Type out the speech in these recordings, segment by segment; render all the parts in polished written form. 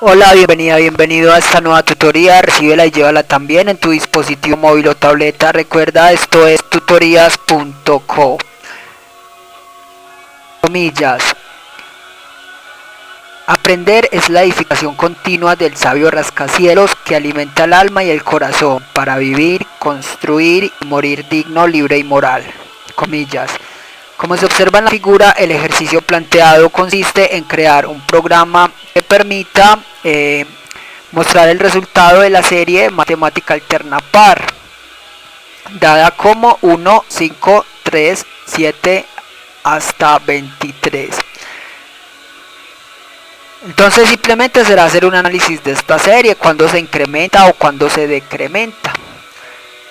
Hola, bienvenido a esta nueva tutoría. Recíbela y llévala también en tu dispositivo móvil o tableta. Recuerda, esto es tutorías.co. Comillas. Aprender es la edificación continua del sabio rascacielos que alimenta el alma y el corazón para vivir, construir y morir digno, libre y moral. Comillas. Como se observa en la figura, el ejercicio planteado consiste en crear un programa que permita mostrar el resultado de la serie matemática alterna par, dada como 1, 5, 3, 7 hasta 23. Entonces simplemente será hacer un análisis de esta serie, cuando se incrementa o cuando se decrementa.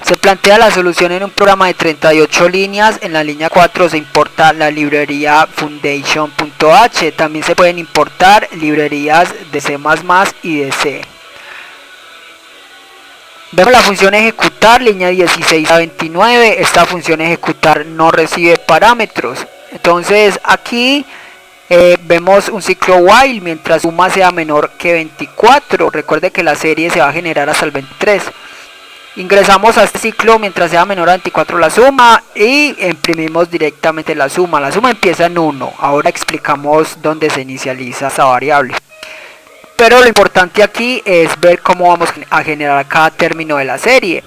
Se plantea la solución en un programa de 38 líneas. En la línea 4 se importa la librería foundation.h. También se pueden importar librerías de C++ y de C. Vemos la función ejecutar, línea 16 a 29. Esta función ejecutar no recibe parámetros. Entonces aquí vemos un ciclo while mientras suma sea menor que 24. Recuerde que la serie se va a generar hasta el 23. Ingresamos a este ciclo mientras sea menor a 24 la suma y imprimimos directamente la suma. La suma empieza en 1. Ahora explicamos dónde se inicializa esa variable. Pero lo importante aquí es ver cómo vamos a generar cada término de la serie.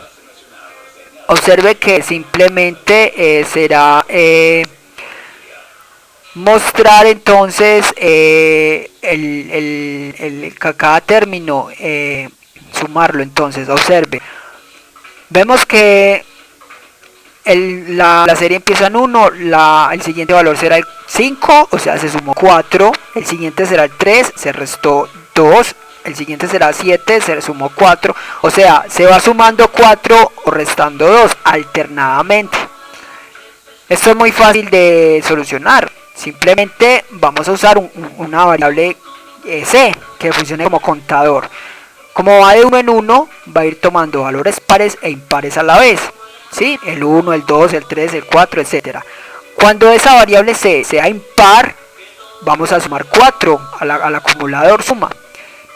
Observe que simplemente será mostrar entonces cada término, sumarlo. Entonces observe. Vemos que la serie empieza en 1, el siguiente valor será el 5, o sea se sumó 4, el siguiente será el 3, se restó 2, el siguiente será 7, se sumó 4, o sea se va sumando 4 o restando 2 alternadamente. Esto es muy fácil de solucionar, simplemente vamos a usar una variable C que funcione como contador. Como va de 1 en 1, va a ir tomando valores pares e impares a la vez. ¿Sí? El 1, el 2, el 3, el 4, etc. Cuando esa variable C sea impar, vamos a sumar 4 al acumulador suma.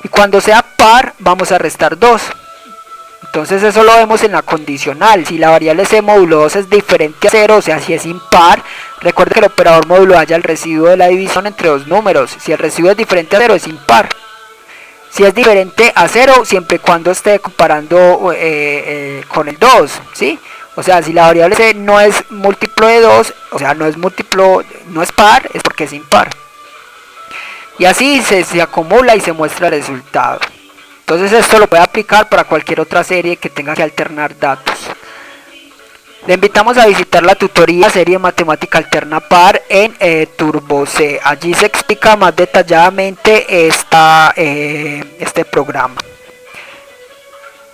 Y cuando sea par, vamos a restar 2. Entonces eso lo vemos en la condicional. Si la variable C módulo 2 es diferente a 0, o sea, si es impar, recuerda que el operador módulo halla el residuo de la división entre dos números. Si el residuo es diferente a 0, es impar. Si es diferente a 0, siempre y cuando esté comparando con el 2, ¿sí? O sea, si la variable C no es múltiplo de 2, o sea, no es par, es porque es impar. Y así se acumula y se muestra el resultado. Entonces esto lo puede aplicar para cualquier otra serie que tenga que alternar datos. Le invitamos a visitar la tutoría serie matemática alterna par en TurboC. Allí se explica más detalladamente este programa.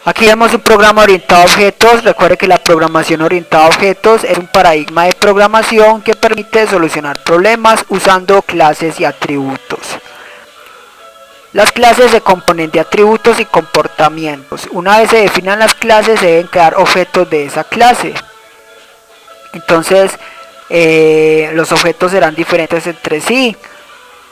Aquí vemos un programa orientado a objetos. Recuerde que la programación orientada a objetos es un paradigma de programación que permite solucionar problemas usando clases y atributos. Las clases se componen de atributos y comportamientos. Una vez se definan las clases, se deben crear objetos de esa clase. Entonces los objetos serán diferentes entre sí.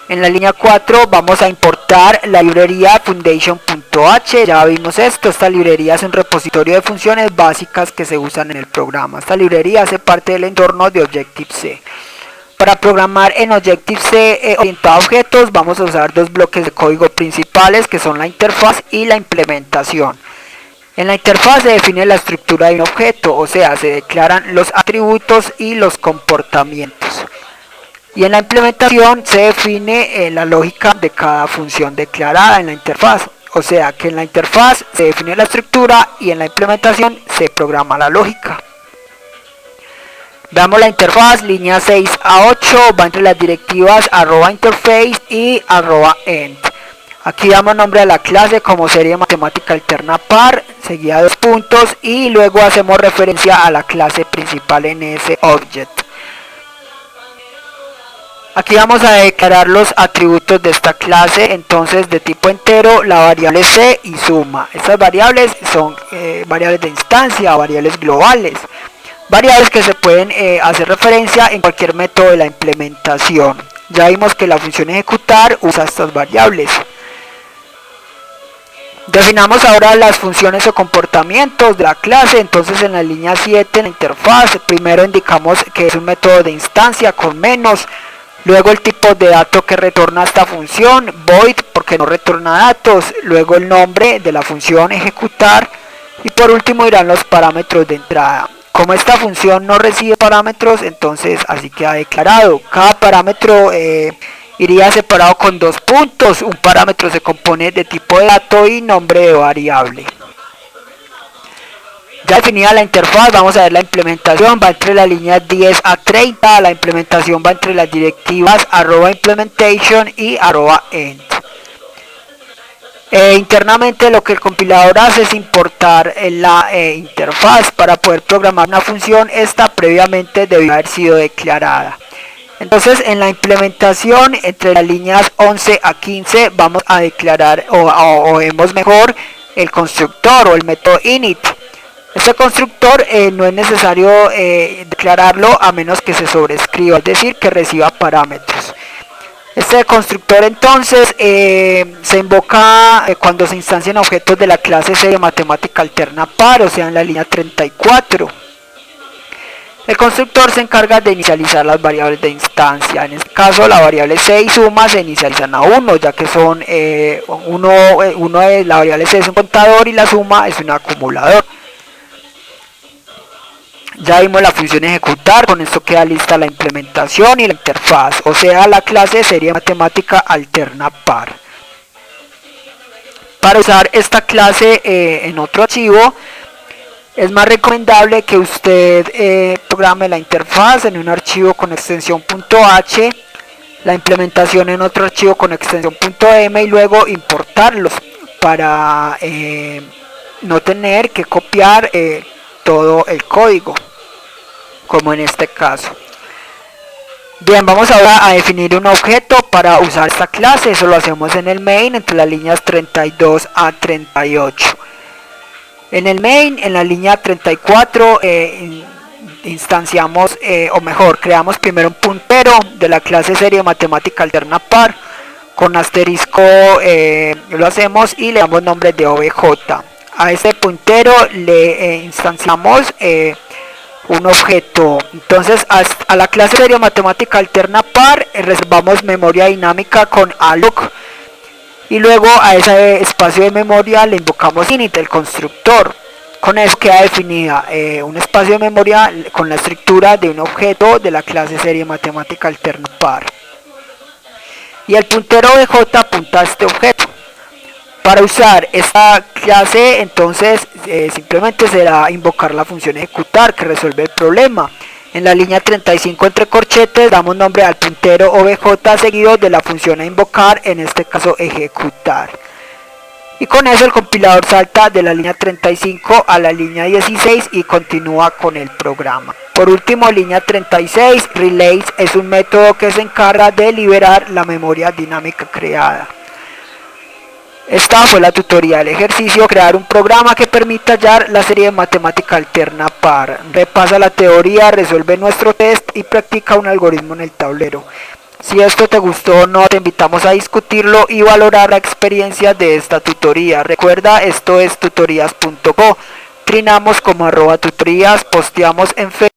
En la línea 4 vamos a importar la librería foundation.h. Ya vimos esto. Esta librería es un repositorio de funciones básicas que se usan en el programa. Esta librería hace parte del entorno de Objective-C. Para programar en Objective-C orientado a objetos vamos a usar dos bloques de código principales, que son la interfaz y la implementación. En la interfaz se define la estructura de un objeto, o sea, se declaran los atributos y los comportamientos. Y en la implementación se define la lógica de cada función declarada en la interfaz. O sea, que en la interfaz se define la estructura y en la implementación se programa la lógica. Veamos la interfaz, línea 6 a 8, va entre las directivas @interface y @end. Aquí damos nombre a la clase como serie matemática alterna par, seguida de 2 puntos, y luego hacemos referencia a la clase principal en ese object. Aquí vamos a declarar los atributos de esta clase, entonces de tipo entero, la variable C y suma. Estas variables son variables de instancia, variables globales. Variables que se pueden hacer referencia en cualquier método de la implementación. Ya vimos que la función ejecutar usa estas variables. Definamos ahora las funciones o comportamientos de la clase. Entonces en la línea 7, en la interfaz, primero indicamos que es un método de instancia con menos, luego el tipo de dato que retorna esta función, void porque no retorna datos, luego el nombre de la función ejecutar y por último irán los parámetros de entrada. Como esta función no recibe parámetros, entonces así queda declarado. Cada parámetro iría separado con 2 puntos. Un parámetro se compone de tipo de dato y nombre de variable. Ya definida la interfaz, vamos a ver la implementación. Va entre la línea 10 a 30. La implementación va entre las directivas @implementation y @end. Internamente lo que el compilador hace es importar la interfaz. Para poder programar una función, esta previamente debió haber sido declarada. Entonces en la implementación entre las líneas 11 a 15 vamos a declarar o vemos mejor el constructor o el método init. Este constructor no es necesario declararlo a menos que se sobrescriba, es decir, que reciba parámetros. Este constructor entonces se invoca cuando se instancian objetos de la clase serie matemática alterna par, o sea en la línea 34. El constructor se encarga de inicializar las variables de instancia. En este caso la variable c y suma se inicializan a 1, ya que son la variable c es un contador y la suma es un acumulador. Ya vimos la función ejecutar, con esto queda lista la implementación y la interfaz, o sea la clase serie matemática alterna par. Para usar esta clase en otro archivo, es más recomendable que usted programe la interfaz en un archivo con extensión .h, la implementación en otro archivo con extensión .m y luego importarlos para no tener que copiar todo el código, como en este caso. Bien, vamos ahora a definir un objeto para usar esta clase. Eso lo hacemos en el main entre las líneas 32 a 38. En el main, en la línea 34, instanciamos, o mejor, creamos primero un puntero de la clase serie matemática alterna par. Con asterisco lo hacemos y le damos nombre de obj. A este puntero le instanciamos un objeto. Entonces a la clase serie matemática alterna par reservamos memoria dinámica con alloc. Y luego a ese espacio de memoria le invocamos init, el constructor. Con eso queda definida un espacio de memoria con la estructura de un objeto de la clase serie matemática alterna par. Y el puntero obj apunta a este objeto. Para usar esta clase, entonces simplemente será invocar la función ejecutar que resuelve el problema. En la línea 35 entre corchetes damos nombre al puntero obj seguido de la función a invocar, en este caso ejecutar. Y con eso el compilador salta de la línea 35 a la línea 16 y continúa con el programa. Por último, línea 36, relays es un método que se encarga de liberar la memoria dinámica creada. Esta fue la tutoría del ejercicio, crear un programa que permita hallar la serie de matemática alterna par. Repasa la teoría, resuelve nuestro test y practica un algoritmo en el tablero. Si esto te gustó o no, te invitamos a discutirlo y valorar la experiencia de esta tutoría. Recuerda, esto es tutorías.co. Trinamos como @tutorías, posteamos en Facebook.